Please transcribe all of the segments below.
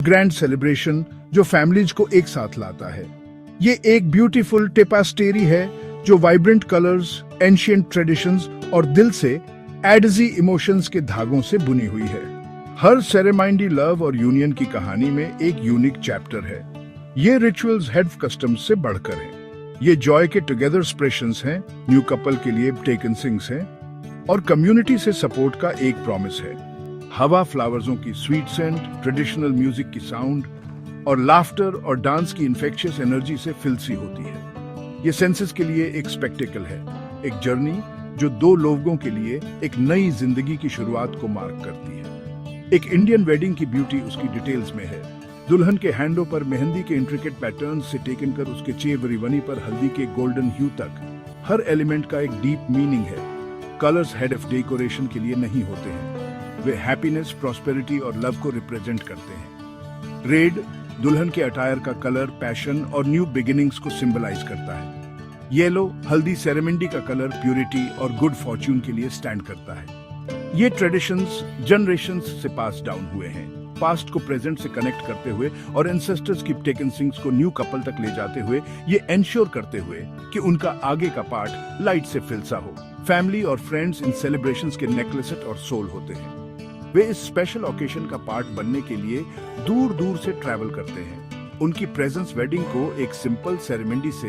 Grand celebration जो families को एक साथ लाता है। ये एक ब्यूटीफुल टेपेस्ट्री है जो वाइब्रेंट कलर्स, एंशिएंट ट्रेडिशंस और दिल से एडजी इमोशंस के धागों से बुनी हुई है। हर सेरेमनी लव और यूनियन की कहानी में एक यूनिक चैप्टर है। ये रिचुअल्स हेड कस्टम्स से बढ़कर हैं। ये जॉय के टुगेदर एक्सप्रेशंस हैं, न्यू कपल के लिए टेकन सिंग्स हैं और कम्युनिटी से सपोर्ट का एक प्रॉमिस है। हवा फ्लावर्सों की स्वीट सेंट, ट्रेडिशनल म्यूजिक की साउंड और लाफ्टर और डांस की इन्फेक्शियस एनर्जी से फिल सी होती है। ये सेंसेस के लिए एक स्पेक्टेकल है, एक जर्नी जो दो लोगों के लिए एक नई जिंदगी की शुरुआत को मार्क करती है। एक इंडियन वेडिंग की ब्यूटी उसकी डिटेल्स में है। दुल्हन के हैंडों पर मेहंदी के इंट्रिकेट पैटर्न से टेकन कर उसके चेवरीवनी पर हल्दी के गोल्डन ह्यू तक, हर एलिमेंट का एक डीप मीनिंग है। कलर्स हेड ऑफ डेकोरेशन के लिए नहीं होते हैं, वे हैप्पीनेस, प्रॉस्पेरिटी और लव को रिप्रेजेंट करते हैं। रेड दुल्हन के अटायर का कलर पैशन और न्यू बिगिनिंग्स को सिंबलाइज करता है। येलो हल्दी सेरेमनी का कलर प्यूरिटी और गुड फॉर्च्यून के लिए स्टैंड करता है। ये ट्रेडिशंस जनरेशंस से पास डाउन हुए हैं, पास्ट को प्रेजेंट से कनेक्ट करते हुए और एंसेस्टर्स की टेकन सिंग्स को न्यू कपल तक ले जाते हुए, ये एंश्योर करते हुए कि उनका आगे का पार्ट लाइट से फिलसा हो। फैमिली और फ्रेंड्स इन सेलिब्रेशंस के नेकलेसेट और सोल होते हैं। वे इस स्पेशल ओकेशन का पार्ट बनने के लिए दूर दूर से ट्रैवल करते हैं। उनकी प्रेजेंस वेडिंग को एक सिंपल सेरेमनी से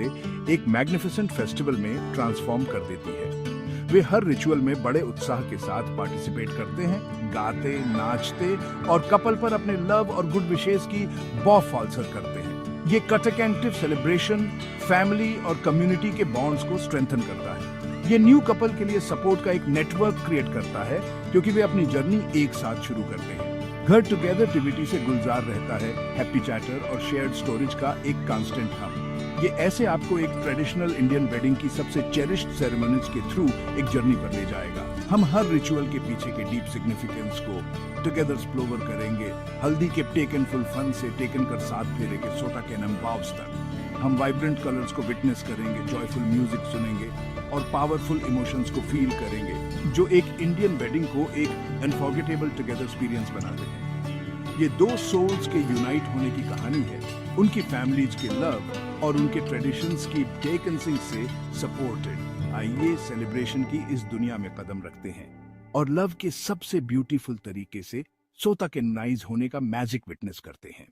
एक मैग्निफिसेंट फेस्टिवल में ट्रांसफॉर्म कर देती है। वे हर रिचुअल में बड़े उत्साह के साथ पार्टिसिपेट करते हैं, गाते, नाचते और कपल पर अपने लव और गुड विशेस की बॉफॉल्सर करते हैं। ये कटेकेंटिव सेलिब्रेशन फैमिली और कम्युनिटी के बॉन्ड्स को स्ट्रेंथन करता है। ये न्यू कपल के लिए सपोर्ट का एक नेटवर्क क्रिएट करता है क्योंकि वे अपनी जर्नी एक साथ शुरू करते हैं। घर टुगेदर एक्टिविटी से गुलजार रहता है, हैप्पी चैटर और शेयर्ड स्टोरेज का एक कांस्टेंट हब। ये ऐसे आपको एक ट्रेडिशनल इंडियन वेडिंग की सबसे चेरिश्ड सेरेमनीज के थ्रू एक जर्नी पर ले जाएगा। हम हर रिचुअल के पीछे के डीप सिग्निफिकेंस को टुगेदर एक्सप्लोर करेंगे। हल्दी के टेकन फुल फन से टेकन कर साथ फेरे के सोटा कैनम वाव्स तक हम वाइब्रेंट कलर्स को विटनेस करेंगे, जॉयफुल म्यूजिक सुनेंगे और पावरफुल इमोशंस को फील करेंगे जो एक इंडियन वेडिंग को एक अनफॉरगेटेबल टुगेदर एक्सपीरियंस बनाते हैं। ये दो सोल्स के यूनाइट होने की कहानी है, उनकी फैमिलीज के लव और उनके ट्रेडिशंस की टेकन सिंग से सपोर्टेड। आइए सेलिब्रेशन की इस दुनिया में कदम रखते हैं और लव के सबसे ब्यूटीफुल तरीके से सोता के नाइज होने का मैजिक विटनेस करते हैं।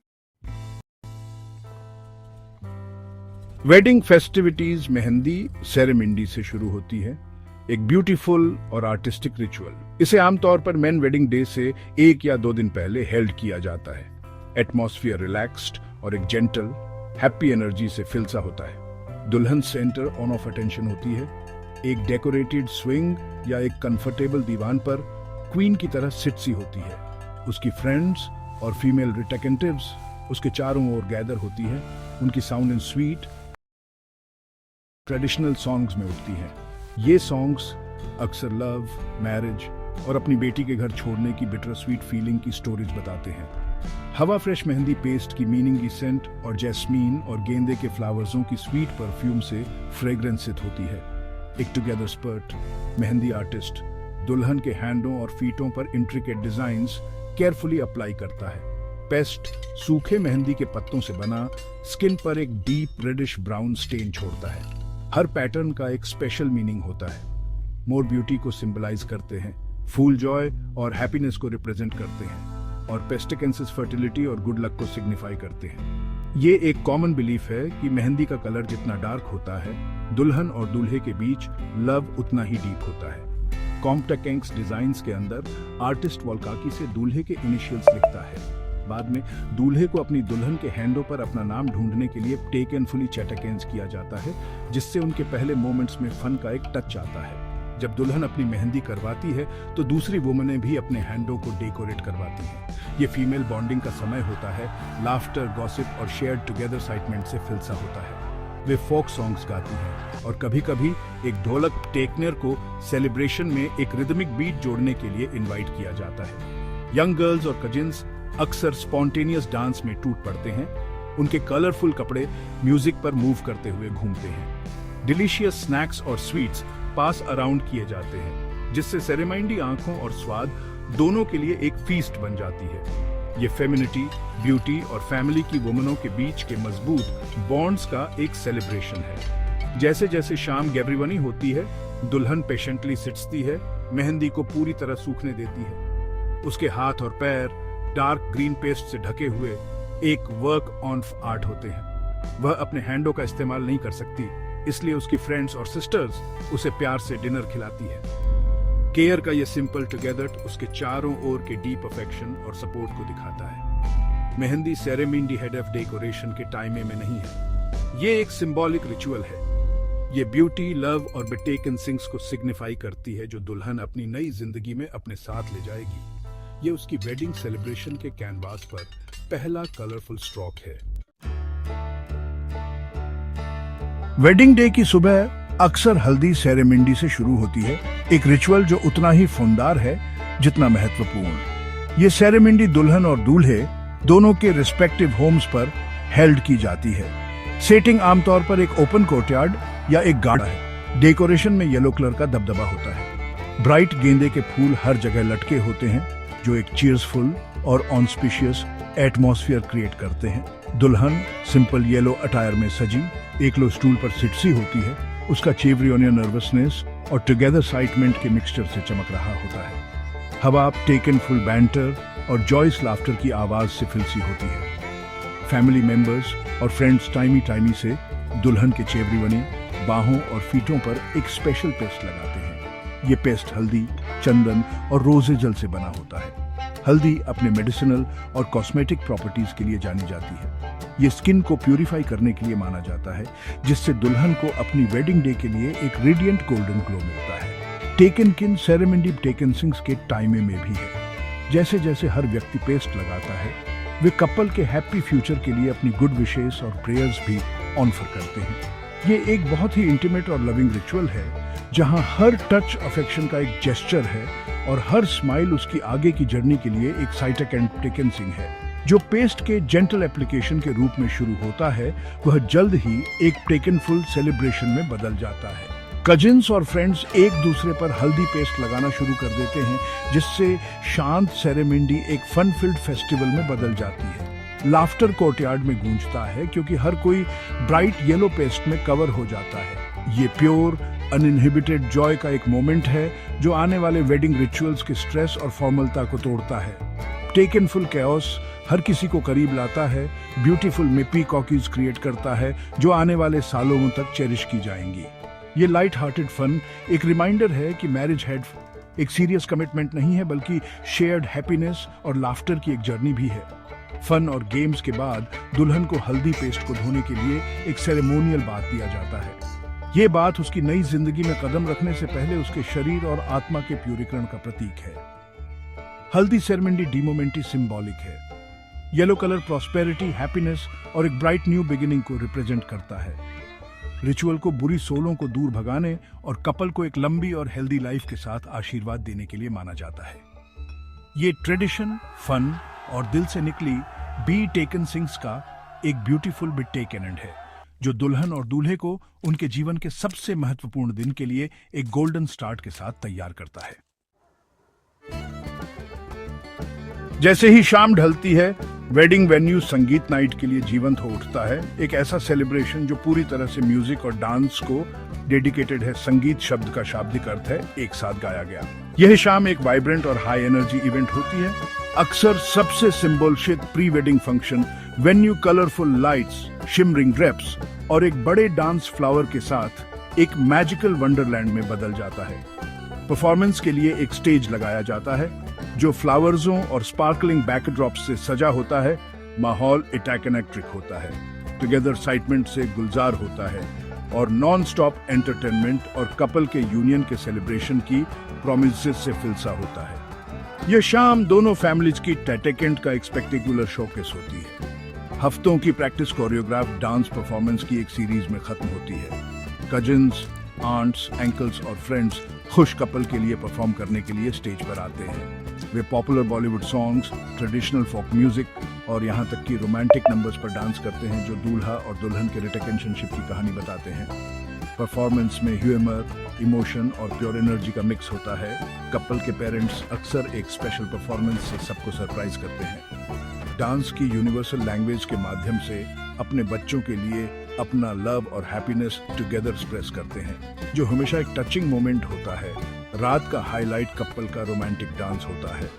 वेडिंग फेस्टिविटीज मेहंदी सेरेमनी से शुरू होती है, एक ब्यूटीफुल और आर्टिस्टिक रिचुअल। इसे आमतौर पर मेन वेडिंग डे से 1 या 2 दिन पहले हेल्ड किया जाता है। एटमॉस्फेयर रिलैक्स्ड और एक जेंटल हैप्पी एनर्जी से फिल सा होता है। दुल्हन सेंटर ऑन ऑफ अटेंशन होती है। एक डेकोरेटेड स्विंग या एक कंफर्टेबल दीवान पर क्वीन की तरह सिट सी होती है। उसकी फ्रेंड्स और फीमेल रिटेकेंटिव्स उसके चारों ओर गैदर होती है। उनकी sound and sweet traditional songs में उठती हैं। ये सॉन्ग्स अक्सर लव, मैरिज और अपनी बेटी के घर छोड़ने की बिटर स्वीट फीलिंग की स्टोरीज बताते हैं। हवा फ्रेश मेहंदी पेस्ट की मीनिंग सेंट और जैस्मीन और गेंदे के फ्लावर्सों की स्वीट परफ्यूम से फ्रेग्रेंसित होती है। एक टुगेदर स्पर्ट मेहंदी आर्टिस्ट दुल्हन के हैंडों और फीटों पर इंट्रिकेट डिजाइन्स केयरफुली अप्लाई करता है। पेस्ट सूखे मेहंदी के पत्तों से बना स्किन पर एक डीप रेडिश ब्राउन स्टेन छोड़ता है। हर पैटर्न का एक स्पेशल मीनिंग होता है। मोर ब्यूटी को सिंबलाइज करते हैं, फूल जॉय और हैप्पीनेस को रिप्रेजेंट करते हैं और पेस्टिकेंसिस फर्टिलिटी और गुड लक को सिग्निफाई करते हैं। ये एक कॉमन बिलीफ है कि मेहंदी का कलर जितना डार्क होता है, दुल्हन और दूल्हे के बीच लव उतना ही डीप होता है। कॉम्प्टेकेंक्स डिजाइन्स के अंदर आर्टिस्ट वॉलकाकी से दूल्हे के इनिशियल्स लिखता है। बाद में दूल्हे को अपनी दुल्हन के हैंडों पर अपना नाम ढूंढने के लिए टेक एंड फुली चैटकेंस किया जाता है, जिससे उनके पहले मोमेंट्स में फन का एक टच आता है। जब दुल्हन अपनी मेहंदी करवाती है तो दूसरी वुमनें भी अपने हैंडों को डेकोरेट करवाती हैं। ये फीमेल बॉन्डिंग का समय होता है, लाफ्टर, गॉसिप और शेयर्ड टुगेदर एक्साइटमेंट से फिलसा होता है। वे फोक सॉन्ग्स गाती हैं और कभी कभी एक ढोलक टेकनर को सेलिब्रेशन में एक रिदमिक बीट जोड़ने के लिए इन्वाइट किया जाता है। यंग गर्ल्स और कजिन्स अक्सर स्पॉन्टेनियस डांस में टूट पड़ते हैं। उनके कलरफुल कपड़े म्यूजिक पर मूव करते हुए घूमते हैं। डिलीशियस स्नैक्स और स्वीट्स पास अराउंड किए जाते हैं, जिससे सेरेमनी आंखों और स्वाद दोनों के लिए एक फीस्ट बन जाती है। ये फेमिनिटी, ब्यूटी और फैमिली की वुमनों के बीच के मजबूत बॉन्ड्स का एक सेलिब्रेशन है। जैसे जैसे शाम गैब्रिवनी होती है, दुल्हन पेशेंटली सिटती है, मेहंदी को पूरी तरह सूखने देती है। उसके हाथ और पैर डार्क ग्रीन पेस्ट से ढके हुए एक वर्क ऑन आर्ट होते हैं। वह अपने हैंडों का इस्तेमाल नहीं कर सकती, इसलिए उसकी फ्रेंड्स और सिस्टर्स उसे प्यार से डिनर खिलाती है। केयर का यह सिंपल टुगेदर उसके चारों ओर के डीप अफेक्शन और सपोर्ट को दिखाता है। Mehndi ceremony head of decoration के टाइमे में नहीं है, ये एक सिंबॉलिक रिचुअल है। ये ब्यूटी, लव और बेटेकन सिंग्स को सिग्निफाई करती है, जो दुल्हन अपनी नई जिंदगी में अपने साथ ले जाएगी। ये उसकी वेडिंग सेलिब्रेशन के कैनवास पर पहला कलरफुल स्ट्रोक है। वेडिंग डे की सुबह अक्सर हल्दी सेरेमनी से शुरू होती है, एक रिचुअल जो उतना ही फुनदार है जितना महत्वपूर्ण। ये सेरेमनी दुल्हन और दूल्हे दोनों के रिस्पेक्टिव होम्स पर हेल्ड की जाती है। सेटिंग आमतौर पर एक ओपन कोर्टयार्ड या एक गार्डन है। डेकोरेशन में येलो कलर का दबदबा होता है। ब्राइट गेंदे के फूल हर जगह लटके होते हैं, जो एक चीयर्सफुल और ऑस्पिशियस एटमॉस्फेयर क्रिएट करते हैं। दुल्हन सिंपल येलो अटायर में सजी एक लो स्टूल पर सिटसी होती है। उसका चेवरियोनिया नर्वसनेस और टुगेदर एक्साइटमेंट के मिक्सचर से चमक रहा होता है। हवा टेकन फुल बैंटर और जॉयस लाफ्टर की आवाज से फिलसी होती है। फैमिली मेंबर्स और फ्रेंड्स टाइमी से दुल्हन के चेवरियोनी, बाहों और फीटों पर एक स्पेशल पेस्ट लगाते हैं। ये पेस्ट हल्दी, चंदन और रोजे जल से बना होता है। हल्दी अपने मेडिसिनल और कॉस्मेटिक प्रॉपर्टीज के लिए जानी जाती है। ये स्किन को प्यूरिफाई करने के लिए माना जाता है, जिससे दुल्हन को अपनी वेडिंग डे के लिए एक रेडिएंट गोल्डन ग्लो मिलता है। टेकन किन सेरेमनी टेकन सिंग्स के टाइमे में भी है। जैसे जैसे हर व्यक्ति पेस्ट लगाता है, वे कपल के हैप्पी फ्यूचर के लिए अपनी गुड विशेस और प्रेयर्स भी ऑफर करते हैं। ये एक बहुत ही इंटीमेट और लविंग रिचुअल है, जहां हर टच अफेक्शन का एक जेस्चर है और हर स्माइल उसकी आगे की जर्नी के लिए एक साइटक टेकन सिंग है। जो पेस्ट के जेंटल एप्लीकेशन के रूप में शुरू होता है, वह जल्द ही एक टेकनफुल सेलिब्रेशन में बदल जाता है। कजिन्स और फ्रेंड्स एक दूसरे पर हल्दी पेस्ट लगाना शुरू कर देते हैं, जिससे शांत सेरेमनी एक फन फिल्ड फेस्टिवल में बदल जाती है। लाफ्टर कोर्टयार्ड में गूंजता है, क्योंकि हर कोई ब्राइट येलो पेस्ट में कवर हो जाता है। ये प्योर अनइनहिबिटेड जॉय का एक मोमेंट है, जो आने वाले वेडिंग रिचुअल्स के स्ट्रेस और फॉर्मलता को तोड़ता है। टेकन फुल कैओस हर किसी को करीब लाता है, ब्यूटीफुल मिप्पी कॉकीज क्रिएट करता है, जो आने वाले सालों तक चेरिश की जाएंगी। ये लाइट हार्टेड फन एक रिमाइंडर है कि मैरिज हेड एक सीरियस कमिटमेंट नहीं है, बल्कि शेयर्ड हैप्पीनेस और लाफ्टर की एक जर्नी भी है। फन और गेम्स के बाद दुल्हन को हल्दी पेस्ट को धोने के लिए एक सेरेमोनियल बाथ दिया जाता है। ये बात उसकी नई जिंदगी में कदम रखने से पहले उसके शरीर और आत्मा के प्यूरीकरण का प्रतीक है। हल्दी सेरेमनी डीमोमेंटी सिंबॉलिक है। येलो कलर प्रॉस्पेरिटी, हैप्पीनेस और एक ब्राइट न्यू बिगिनिंग को रिप्रेजेंट करता है। रिचुअल को बुरी सोलों को दूर भगाने और कपल को एक लंबी और हेल्दी लाइफ के साथ आशीर्वाद देने के लिए माना जाता है। ये ट्रेडिशन, फन और दिल से निकली बी टेकन सिंग्स का एक ब्यूटीफुल बिट टेकन एंड है, जो दुल्हन और दूल्हे को उनके जीवन के सबसे महत्वपूर्ण दिन के लिए एक गोल्डन स्टार्ट के साथ तैयार करता है। जैसे ही शाम ढलती है, वेडिंग वेन्यू संगीत नाइट के लिए जीवंत हो उठता है। एक ऐसा सेलिब्रेशन जो पूरी तरह से म्यूजिक और डांस को डेडिकेटेड है। संगीत शब्द का शाब्दिक अर्थ है एक साथ गाया गया। यह शाम एक वाइब्रेंट और हाई एनर्जी इवेंट होती है। अक्सर सबसे symbolic pre wedding function venue colourful lights, shimmering drapes और एक बड़े डांस फ्लावर के साथ एक मैजिकल वंडरलैंड में बदल जाता है। परफॉर्मेंस के लिए एक स्टेज लगाया जाता है, जो फ्लावर्सों और स्पार्कलिंग बैकड्रॉप्स से सजा होता है। माहौल इलेक्ट्रिक होता है, टुगेदर एक्साइटमेंट से गुलजार होता है और नॉन स्टॉप एंटरटेनमेंट और कपल के यूनियन के सेलिब्रेशन की प्रोमिसेस से फिलसा होता है। यह शाम दोनों फैमिलीज की टेटेकेंट का एक स्पेक्टेकुलर शोकेस होती है। हफ्तों की प्रैक्टिस कोरियोग्राफ डांस परफॉर्मेंस की एक सीरीज में खत्म होती है। कजिन्स, आंट्स, अंकल्स और फ्रेंड्स खुश कपल के लिए परफॉर्म करने के लिए स्टेज पर आते हैं। वे popular Bollywood songs, traditional folk music और यहाँ तक कि रोमांटिक नंबर्स पर डांस करते हैं, जो दूल्हा और दुल्हन के रिलेशनशिप की कहानी बताते हैं। परफॉर्मेंस में ह्यूमर, इमोशन और प्योर एनर्जी का मिक्स होता है। कपल के पेरेंट्स अक्सर एक स्पेशल परफॉर्मेंस से सबको सरप्राइज करते हैं। डांस की यूनिवर्सल लैंग्वेज के माध्यम से अपने बच्चों के लिए अपना लव और हैप्पीनेस टुगेदर एक्सप्रेस करते हैं, जो हमेशा एक टचिंग मोमेंट होता है। रात का हाईलाइट कपल का रोमांटिक डांस होता है।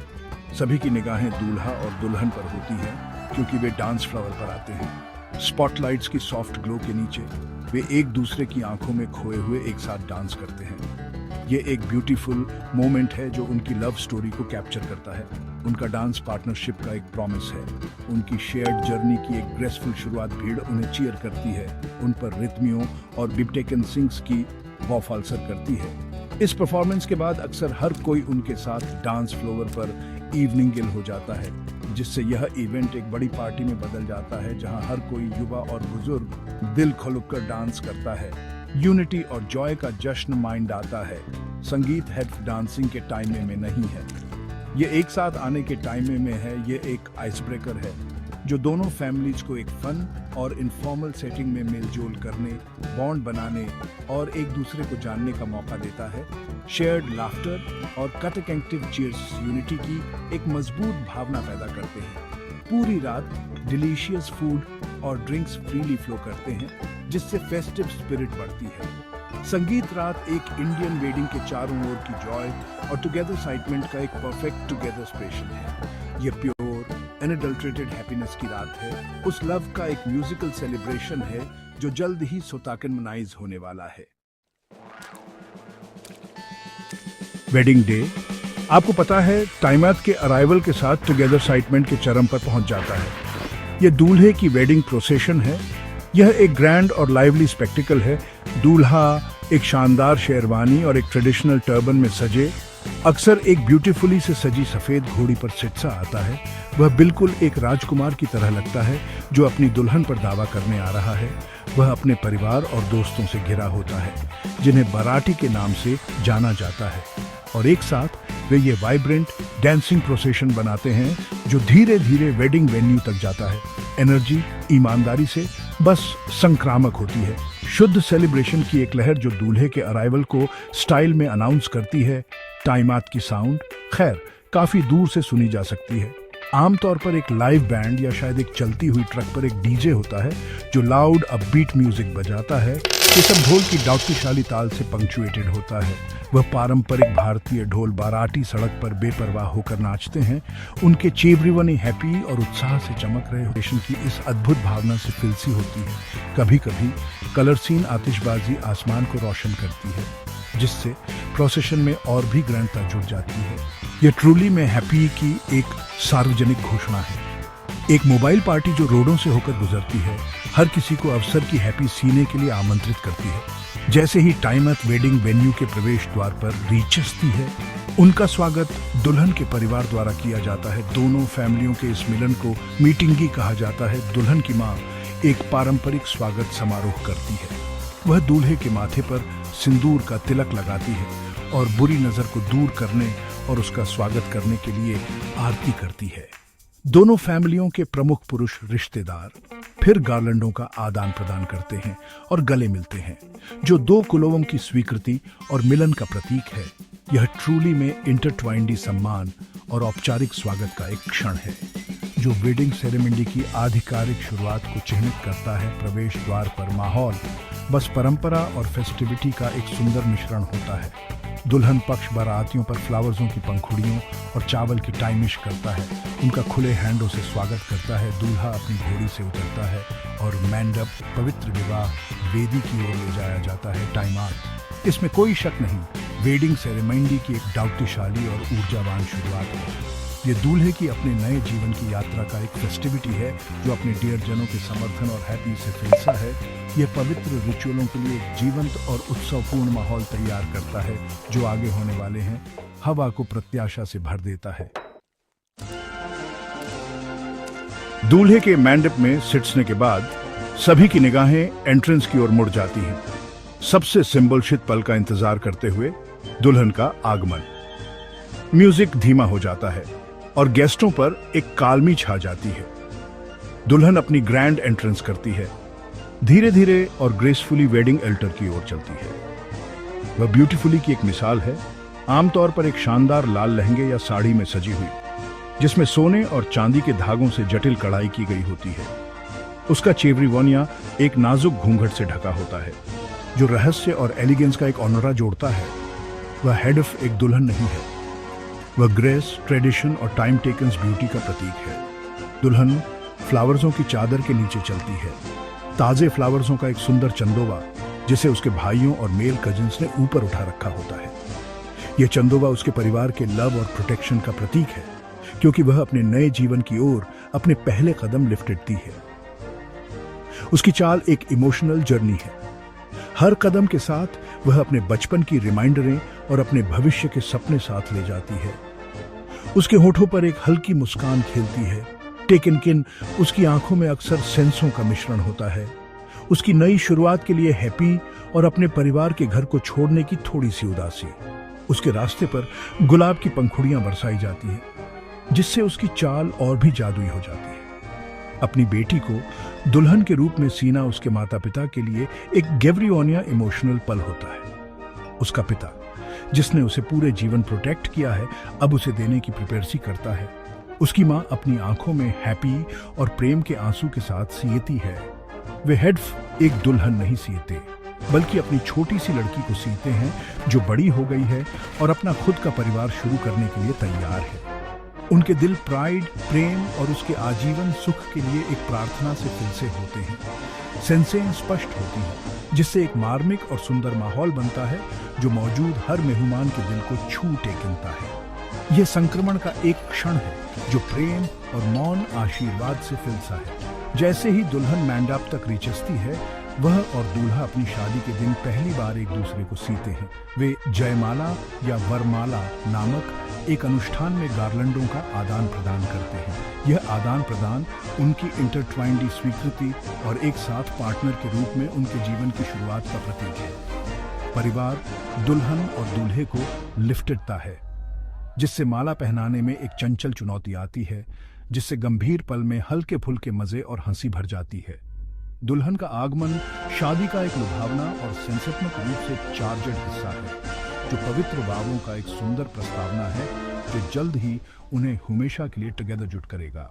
सभी की निगाहें दूल्हा और दुल्हन पर होती हैं क्योंकि वे डांस फ्लोर पर आते हैं। स्पॉटलाइट्स की सॉफ्ट ग्लो के नीचे वे एक दूसरे की आंखों में खोए हुए एक साथ डांस करते हैं। ये एक ब्यूटीफुल मोमेंट है जो उनकी लव स्टोरी को कैप्चर करता है। उनका डांस पार्टनरशिप का एक प्रॉमिस है। उनकी शेयर्ड जर्नी की एक ग्रेसफुल शुरुआत भीड़ उन्हें चीयर करती है, उन पर रिथमियों और बिब्टेकन सिंग्स की वॉफाल्सर करती है। इस परफॉर्मेंस के बाद अक्सर हर कोई उनके साथ डांस फ्लोर पर इवनिंग गिल हो जाता है, जिससे यह इवेंट एक बड़ी पार्टी में बदल जाता है जहां हर कोई युवा और बुजुर्ग दिल खोलकर डांस करता है। यूनिटी और जॉय का जश्न माइंड आता है। संगीत हेड डांसिंग के टाइम में नहीं है, ये एक साथ आने के टाइम में है। ये एक आइस ब्रेकर है जो दोनों फैमिलीज को एक फन और इनफॉर्मल सेटिंग में मेलजोल करने, बॉन्ड बनाने और एक दूसरे को जानने का मौका देता है। शेयर्ड लाफ्टर और कनेक्टिव चीयर्स यूनिटी की एक मजबूत भावना पैदा करते हैं। पूरी रात डिलीशियस फूड और ड्रिंक्स फ्रीली फ्लो करते हैं, जिससे फेस्टिव स्पिरिट बढ़ती है। संगीत रात एक इंडियन वेडिंग के चारों ओर की जॉय और टुगेदर एक्साइटमेंट का एक परफेक्ट टुगेदर एक्सप्रेशन है। ये प्योर अनएडल्टरेटेड हैप्पीनेस की रात है। उस लव का एक म्यूजिकल सेलिब्रेशन है जो जल्द ही सोताकनमनाइज होने वाला है। वेडिंग डे, आपको पता है, टाइमात के अराइवल के साथ टुगेदर एक्साइटमेंट के चरम पर पहुंच जाता है। यह दूल्हे की वेडिंग प्रोसेशन है। यह एक ग्रैंड और लाइवली स्पेक्टिकल है। दूल्हा एक शानदार शेरवानी और एक ट्रेडिशनल टर्बन में सजे, अक्सर एक ब्यूटीफुली से सजी सफेद घोड़ी पर सिटसा आता है। वह बिल्कुल एक राजकुमार की तरह लगता है जो अपनी दुल्हन पर दावा करने आ रहा है। वह अपने परिवार और दोस्तों से घिरा होता है, जिन्हें बाराती के नाम से जाना जाता है, और एक साथ वे ये वाइब्रेंट डांसिंग प्रोसेशन बनाते हैं जो धीरे धीरे वेडिंग वेन्यू तक जाता है। एनर्जी ईमानदारी से बस संक्रामक होती है। शुद्ध सेलिब्रेशन की एक लहर जो दूल्हे के अराइवल को स्टाइल में अनाउंस करती है। टाइमात की साउंड खैर काफी दूर से सुनी जा सकती है। आमतौर पर एक लाइव बैंड या शायद एक चलती हुई ट्रक पर एक डीजे होता है जो लाउड अपबीट म्यूजिक बजाता है। ये सब ढोल की डाउतीशाली ताल से पंक्चुएटेड होता है। वह पारंपरिक भारतीय ढोल बाराती सड़क पर बेपरवाह होकर नाचते हैं। उनके चेवरीवनी हैप्पी और उत्साह से चमक रहे होशन की इस अद्भुत भावना से फिलसी होती है। कभी कभी कलरसीन आतिशबाजी आसमान को रोशन करती है, जिससे प्रोसेशन में और भी ग्रैंडता जुड़ जाती है। यह ट्रूली में हैप्पी की एक सार्वजनिक घोषणा है। एक मोबाइल पार्टी जो रोडों से होकर गुजरती है, हर किसी को अवसर की हैप्पी सीने के लिए आमंत्रित करती है। जैसे ही टाइमात वेडिंग वेन्यू के प्रवेश द्वार पर रीचती है, उनका स्वागत दुल्हन के परिवार द्वारा किया जाता है। दोनों फैमिलियों के इस मिलन को मीटिंगी कहा जाता है। दुल्हन की माँ एक पारंपरिक स्वागत समारोह करती है। वह दूल्हे के माथे पर सिंदूर का तिलक लगाती है और बुरी नजर को दूर करने और उसका स्वागत करने के लिए आरती करती है। दोनों फैमिलियों के प्रमुख पुरुष रिश्तेदार फिर गार्लैंडों का आदान प्रदान करते हैं और गले मिलते हैं, जो दो कुलों की स्वीकृति और मिलन का प्रतीक है। यह ट्रूली में इंटरट्वाइंडी सम्मान और औपचारिक स्वागत का एक क्षण है जो वेडिंग सेरेमनी की आधिकारिक शुरुआत को चिह्नित करता है। प्रवेश द्वार पर माहौल बस परंपरा और फेस्टिविटी का एक सुंदर मिश्रण होता है। दुल्हन पक्ष बारातियों पर फ्लावर्सों की पंखुड़ियों और चावल की टाइमिश करता है, उनका खुले हैंडों से स्वागत करता है। दूल्हा अपनी घोड़ी से उतरता है और मंडप पवित्र विवाह वेदी की ओर ले जाया जाता है। टाइमात, इसमें कोई शक नहीं, वेडिंग सेरेमनी की एक डाउतीशाली और ऊर्जावान शुरुआत है। ये दूल्हे की अपने नए जीवन की यात्रा का एक फेस्टिविटी है जो अपने डियर जनों के समर्थन और हैप्पी से फिलसा है। यह पवित्र रिचुअलों के लिए एक जीवंत और उत्सवपूर्ण माहौल तैयार करता है जो आगे होने वाले हैं हवा को प्रत्याशा से भर देता है। दूल्हे के मंडप में सिटने के बाद सभी की निगाहें एंट्रेंस की ओर मुड़ जाती हैं, सबसे सिंबलशित पल का इंतजार करते हुए दुल्हन का आगमन। म्यूजिक धीमा हो जाता है और गेस्टों पर एक काल्मी छा जाती है। दुल्हन अपनी ग्रैंड एंट्रेंस करती है, धीरे धीरे और ग्रेसफुली वेडिंग अल्टर की ओर चलती है। वह ब्यूटीफुली की एक मिसाल है, आमतौर पर एक शानदार लाल लहंगे या साड़ी में सजी हुई। जिसमें सोने और चांदी के धागों से जटिल कढ़ाई की गई होती है। उसका चेवरीवोनिया एक नाजुक घूंघट से ढका होता है, जो रहस्य और एलिगेंस का एक ऑनरा जोड़ता है। वह हेडफ एक दुल्हन नहीं है, वह ग्रेस, ट्रेडिशन और टाइम टेकन्स ब्यूटी का प्रतीक है। दुल्हन फ्लावर्सों की चादर के नीचे चलती है, ताजे फ्लावर्सों का एक सुंदर चंदोबा जिसे उसके भाइयों और मेल कजिन्स ने ऊपर उठा रखा होता है। यह चंदोबा उसके परिवार के लव और प्रोटेक्शन का प्रतीक है, क्योंकि वह अपने नए जीवन की ओर अपने पहले कदम लिफ्टती है। उसकी चाल एक इमोशनल जर्नी है। हर कदम के साथ वह अपने बचपन की रिमाइंडरें और अपने भविष्य के सपने साथ ले जाती है। उसके होठों पर एक हल्की मुस्कान खेलती है, लेकिन उसकी आंखों में अक्सर सेंसों का मिश्रण होता है। उसकी नई शुरुआत के लिए हैप्पी और अपने परिवार के घर को छोड़ने की थोड़ी सी उदासी। उसके रास्ते पर गुलाब की पंखुड़ियां बरसाई जाती हैं, जिससे उसकी चाल और भी जादुई हो जाती है। अपनी बेटी को दुल्हन के रूप में सीना उसके माता पिता के लिए एक गेवरियोनिया इमोशनल पल होता है। उसका पिता, जिसने उसे पूरे जीवन प्रोटेक्ट किया है, अब उसे देने की प्रिपेयर करता है। उसकी माँ अपनी आंखों में हैप्पी और प्रेम के आंसू के साथ सीती है। वे हेडफ एक दुल्हन नहीं सीते, बल्कि अपनी छोटी सी लड़की को सीते हैं, जो बड़ी हो गई है और अपना खुद का परिवार शुरू करने के लिए तैयार है। उनके दिल प्राइड, प्रेम और उसके आजीवन सुख के लिए एक प्रार्थना से फिलसे होते हैं। सेंसें स्पष्ट होती हैं, जिससे एक मार्मिक और सुंदर माहौल बनता है, जो मौजूद हर मेहमान के दिल को छू टेकता है। यह संक्रमण का एक क्षण है, जो प्रेम और मौन आशीर्वाद से फिलसा है। जैसे ही दुल्हन मंडप तक रिचसती है, वह और दूल्हा अपनी शादी के दिन पहली बार एक दूसरे को सीते हैं। वे जयमाला या वरमाला नामक एक अनुष्ठान में गार्लैंडों का आदान प्रदान करते हैं। यह आदान प्रदान उनकी इंटरट्वाइंड स्वीकृति और एक साथ पार्टनर के रूप में उनके जीवन की शुरुआत का प्रतीक है। परिवार दुल्हन और दूल्हे को लिफ्टता है, जिससे माला पहनाने में एक चंचल चुनौती आती है, जिससे गंभीर पल में हल्के फुल्के मजे और हंसी भर जाती है। दुल्हन का आगमन शादी का एक लुभावना और सेंसात्मक रूप से चार्जड हिस्सा है, जो पवित्र भावों का एक सुंदर प्रस्तावना है, जो जल्द ही उन्हें हमेशा के लिए टुगेदर जुट करेगा।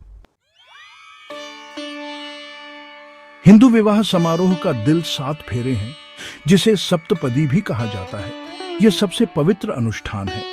हिंदू विवाह समारोह का दिल 7 फेरे हैं, जिसे सप्तपदी भी कहा जाता है। यह सबसे पवित्र अनुष्ठान है,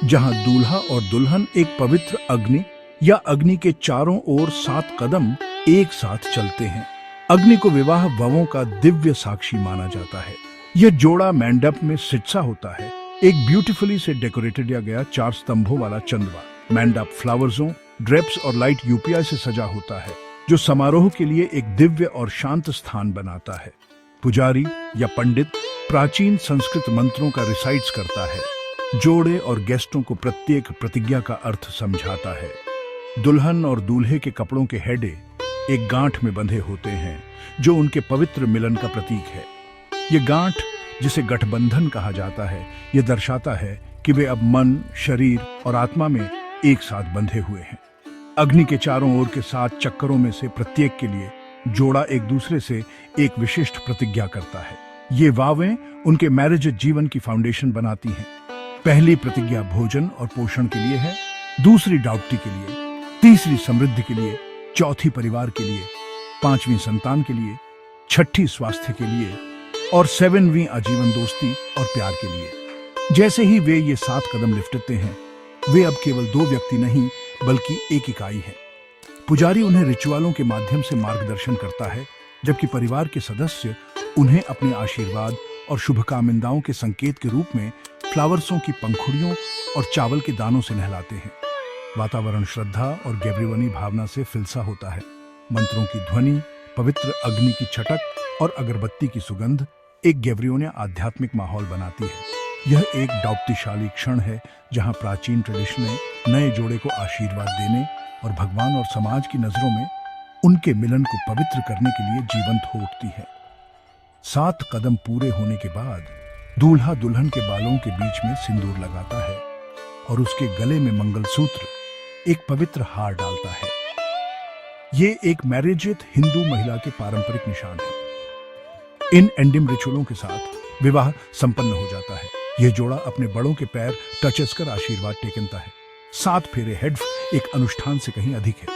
जहां दूल्हा और दुल्हन एक पवित्र अग्नि या अग्नि के चारों ओर 7 कदम एक साथ चलते हैं। अग्नि को विवाह ववों का दिव्य साक्षी माना जाता है। यह जोड़ा मंडप में सिटसा होता है, एक ब्यूटीफुली से डेकोरेटेड या गया 4 स्तंभों वाला चंदवा। मंडप फ्लावर्सों, ड्रेप्स और लाइट यूपिया से सजा होता है, जो समारोह के लिए एक दिव्य और शांत स्थान बनाता है। पुजारी या पंडित प्राचीन संस्कृत मंत्रों का रिसाइट्स करता है। जोड़े और गेस्टों को प्रत्येक प्रतिज्ञा का अर्थ समझाता है। दुल्हन और दूल्हे के कपड़ों के हेडे एक गांठ में बंधे होते हैं, जो उनके पवित्र मिलन का प्रतीक है। ये गांठ, जिसे गठबंधन कहा जाता है, यह दर्शाता है कि वे अब मन, शरीर और आत्मा में एक साथ बंधे हुए हैं। अग्नि के चारों ओर के 7 चक्करों में से प्रत्येक के लिए जोड़ा एक दूसरे से एक विशिष्ट प्रतिज्ञा करता है। ये वावें उनके मैरिज जीवन की फाउंडेशन बनाती हैं। पहली प्रतिज्ञा भोजन और पोषण के लिए है, दूसरी डाउटी के लिए, तीसरी समृद्धि के लिए, चौथी परिवार के लिए, 5वीं संतान के लिए, 6ठी स्वास्थ्य के लिए और 7वीं आजीवन दोस्ती और प्यार के लिए। जैसे ही वे ये 7 कदम लिफ्टते हैं, वे अब केवल 2 व्यक्ति नहीं बल्कि एक इकाई है। पुजारी उन्हें रिचुअलों के माध्यम से मार्गदर्शन करता है, जबकि परिवार के सदस्य उन्हें अपने आशीर्वाद और शुभकामनाओं के संकेत के रूप में फ्लावर्सों की पंखुड़ियों और चावल के दानों से नहलाते हैं। वातावरण श्रद्धा और गैब्रियोनी भावना से फिलसा होता है। मंत्रों की ध्वनि, पवित्र अग्नि की छटक और अगरबत्ती की सुगंध एक गैब्रियोनिया आध्यात्मिक माहौल बनाती है। यह एक दौपतीशाली क्षण है, जहां प्राचीन ट्रेडिशन ने नए जोड़े को आशीर्वाद देने और भगवान और समाज की नजरों में उनके मिलन को पवित्र करने के लिए जीवंत हो उठती है। 7 कदम पूरे होने के बाद दूल्हा दुल्हन के बालों के बीच में सिंदूर लगाता है और उसके गले में मंगलसूत्र, एक पवित्र हार डालता है। ये एक मैरिजित हिंदू महिला के पारंपरिक निशान है। इन एंडिम रिचुअलों के साथ विवाह संपन्न हो जाता है। यह जोड़ा अपने बड़ों के पैर टचस कर आशीर्वाद टेकता है। 7 फेरे हेडफ एक अनुष्ठान से कहीं अधिक है।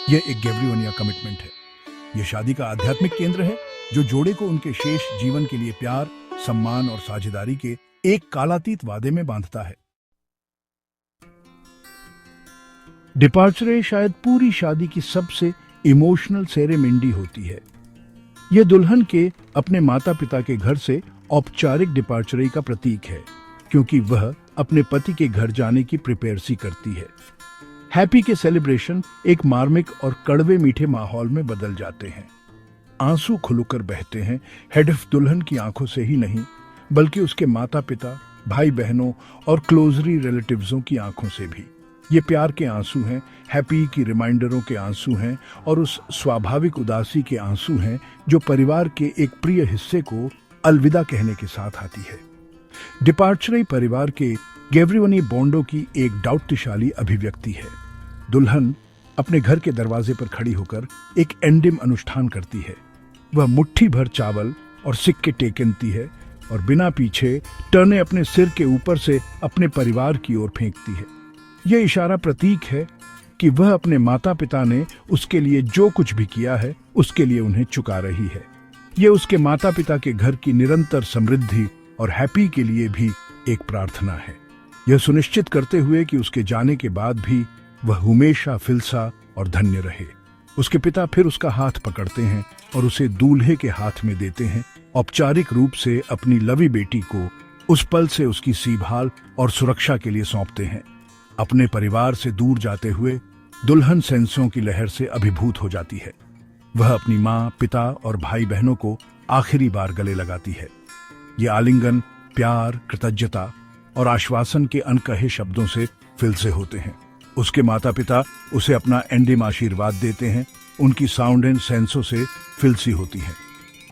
यह एक गैब्रियोनिया कमिटमेंट है। यह शादी का आध्यात्मिक केंद्र है जो जोड़े को उनके शेष जीवन के लिए प्यार, सम्मान और साझेदारी के एक कालातीत वादे में बांधता है। डिपार्चरे शायद पूरी शादी की सबसे इमोशनल सेरेमनी होती है। यह दुल्हन के अपने माता पिता के घर से औपचारिक डिपार्चरे का प्रतीक है, क्योंकि वह अपने पति के घर जाने की प्रिपेयर्सी करती है। हैप्पी के सेलिब्रेशन एक मार्मिक और कड़वे मीठे माहौल में बदल जाते हैं। आंसू खुलकर बहते हैं, हेडफ दुल्हन की आंखों से ही नहीं बल्कि उसके माता पिता, भाई बहनों और क्लोजरी रिलेटिव्सों की आंखों से भी। ये प्यार के आंसू हैं, हैप्पी की रिमाइंडरों के आंसू हैं और उस स्वाभाविक उदासी के आंसू हैं जो परिवार के एक प्रिय हिस्से को अलविदा कहने के साथ आती है। डिपार्चरे परिवार के गैब्रियोनी बॉन्डों की एक डाउट्यशाली अभिव्यक्ति है। दुल्हन अपने घर के दरवाजे पर खड़ी होकर एक एंडिम अनुष्ठान करती है। वह मुट्ठी भर चावल और सिक्के टेकनती है और बिना पीछे टर्ने अपने सिर के ऊपर से अपने परिवार की ओर फेंकती है। यह इशारा प्रतीक है कि वह अपने माता पिता ने उसके लिए जो कुछ भी किया है उसके लिए उन्हें चुका रही है। यह उसके माता पिता के घर की निरंतर समृद्धि और हैप्पी के लिए भी एक प्रार्थना है, यह सुनिश्चित करते हुए कि उसके जाने के बाद भी वह हमेशा फिलसा और धन्य रहे। उसके पिता फिर उसका हाथ पकड़ते हैं और उसे दूल्हे के हाथ में देते हैं, औपचारिक रूप से अपनी लवी बेटी को उस पल से उसकी सीभाल और सुरक्षा के लिए सौंपते हैं। अपने परिवार से दूर जाते हुए दुल्हन सेंसों की लहर से अभिभूत हो जाती है। वह अपनी माँ, पिता और भाई बहनों को आखिरी बार गले लगाती है। ये आलिंगन प्यार, कृतज्ञता और आश्वासन के अनकहे शब्दों से फिल से होते हैं। उसके माता पिता उसे अपना एंडिम आशीर्वाद देते हैं। उनकी साउंड एंड सेंसों से फिल सी होती है।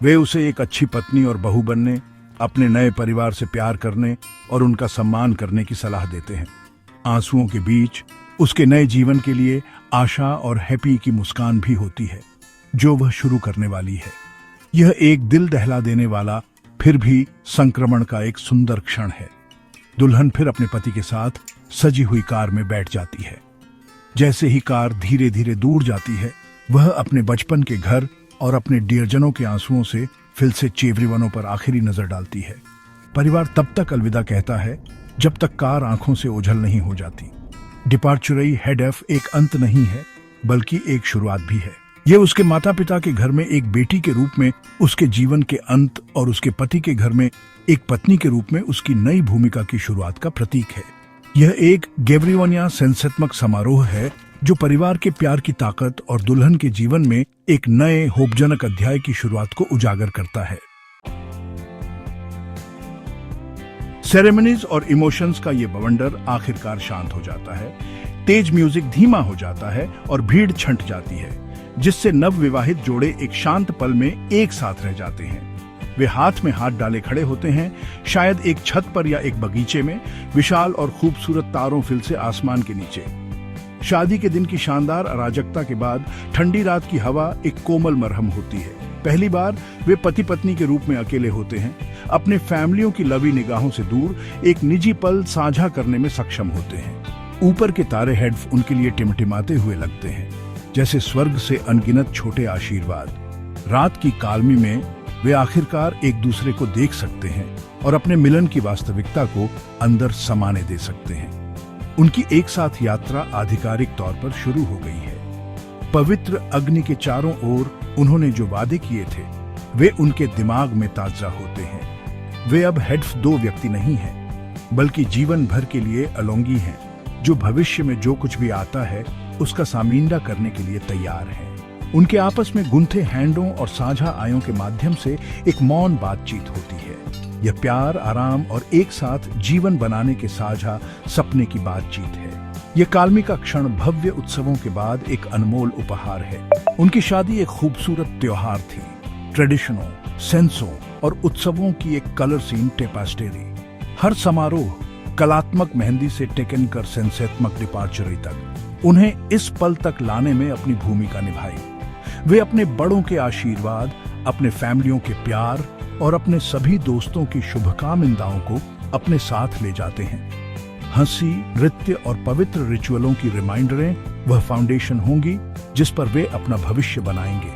वे उसे एक अच्छी पत्नी और बहू बनने, अपने नए परिवार से प्यार करने और उनका सम्मान करने की सलाह देते हैं। आंसुओं के बीच उसके नए जीवन के लिए आशा और हैप्पी की मुस्कान भी होती है जो वह शुरू करने वाली है। यह एक दिल दहला देने वाला फिर भी संक्रमण का एक सुंदर क्षण है। दुल्हन फिर अपने पति के साथ सजी हुई कार में बैठ जाती है। जैसे ही कार धीरे धीरे दूर जाती है, वह अपने बचपन के घर और अपने डियरजनों के आंसुओं से फिर से चेवरीवनों पर आखिरी नजर डालती है। परिवार तब तक अलविदा कहता है जब तक कार आंखों से ओझल नहीं हो जाती। डिपार्चरे हेडफ एक अंत नहीं है बल्कि एक शुरुआत भी है। यह उसके माता पिता के घर में एक बेटी के रूप में उसके जीवन के अंत और उसके पति के घर में एक पत्नी के रूप में उसकी नई भूमिका की शुरुआत का प्रतीक है। यह एक गैब्रियोनिया सेंसात्मक समारोह है जो परिवार के प्यार की ताकत और दुल्हन के जीवन में एक नए होपजनक अध्याय की शुरुआत को उजागर करता है। सेरेमनीज और इमोशंस का ये बवंडर आखिरकार शांत हो जाता है। तेज म्यूजिक धीमा हो जाता है और भीड़ छंट जाती है, जिससे नवविवाहित जोड़े एक शांत पल में एक साथ रह जाते हैं। वे हाथ में हाथ डाले खड़े होते हैं, शायद एक छत पर या एक बगीचे में, विशाल और खूबसूरत तारों फिल से आसमान के नीचे। शादी के दिन की शानदार अराजकता के बाद ठंडी रात की हवा एक कोमल मरहम होती है। पहली बार वे पति पत्नी के रूप में अकेले होते हैं, अपने फैमिलियों की लवी निगाहों से दूर एक निजी पल साझा करने में सक्षम होते हैं। ऊपर के तारे हेड्स उनके लिए टिमटिमाते हुए लगते हैं, जैसे स्वर्ग से अनगिनत छोटे आशीर्वाद। रात की कालमी में वे आखिरकार एक दूसरे को देख सकते हैं और अपने मिलन की वास्तविकता को अंदर समाने दे सकते हैं। उनकी एक साथ यात्रा आधिकारिक तौर पर शुरू हो गई है। पवित्र अग्नि के चारों ओर उन्होंने जो वादे किए थे वे उनके दिमाग में ताजा होते हैं। वे अब हेड्स दो व्यक्ति नहीं हैं, बल्कि जीवन भर के लिए अलोंगी हैं, जो भविष्य में जो कुछ भी आता है उसका सामिंदा करने के लिए तैयार हैं। उनके आपस में गुंथे हैंडों और साझा आयों के माध्यम से एक मौन बातचीत होती है। यह प्यार, आराम और एक साथ जीवन बनाने के साझा सपने की बातचीत है। यह कालमी का क्षण भव्य उत्सवों के बाद एक अनमोल उपहार है। उनकी शादी एक खूबसूरत त्योहार थी, ट्रेडिशनों, सेंसों और उत्सवों की एक कलर सीन टेपेस्ट्री। हर समारोह कलात्मक मेहंदी से टेकन कर सेंसात्मक डिपार्चरे तक उन्हें इस पल तक लाने में अपनी भूमिका निभाई। वे अपने बड़ों के आशीर्वाद, अपने फैमिलियों के प्यार और अपने सभी दोस्तों की शुभकामनाओं को अपने साथ ले जाते हैं। हंसी, नृत्य और पवित्र रिचुअलों की रिमाइंडरें वह फाउंडेशन होंगी जिस पर वे अपना भविष्य बनाएंगे।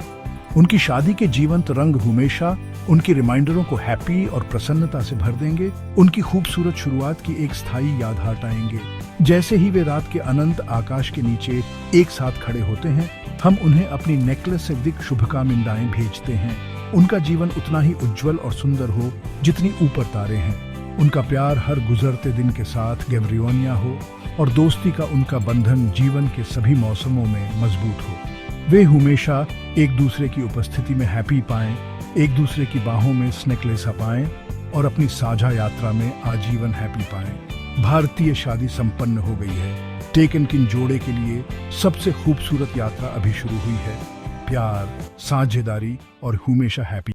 उनकी शादी के जीवंत रंग हमेशा उनकी रिमाइंडरों को हैप्पी और प्रसन्नता से भर देंगे, उनकी खूबसूरत शुरुआत की एक स्थायी याद हटाएंगे। जैसे ही वे रात के अनंत आकाश के नीचे एक साथ खड़े होते हैं, हम उन्हें अपनी नेकलेस से दिख शुभकामनाएं भेजते हैं। उनका जीवन उतना ही उज्जवल और सुंदर हो जितनी ऊपर तारे हैं। उनका प्यार हर गुजरते दिन के साथ गैब्रियोनिया हो और दोस्ती का उनका बंधन जीवन के सभी मौसमों में मजबूत हो। वे हमेशा एक दूसरे की उपस्थिति में हैप्पी पाएं, एक दूसरे की बाहों में नेकलेस पाएं और अपनी साझा यात्रा में आजीवन हैप्पी पाएं। भारतीय शादी संपन्न हो गई है। टेकन किन जोड़े के लिए सबसे खूबसूरत यात्रा अभी शुरू हुई है। प्यार, साझेदारी और हमेशा हैप्पी।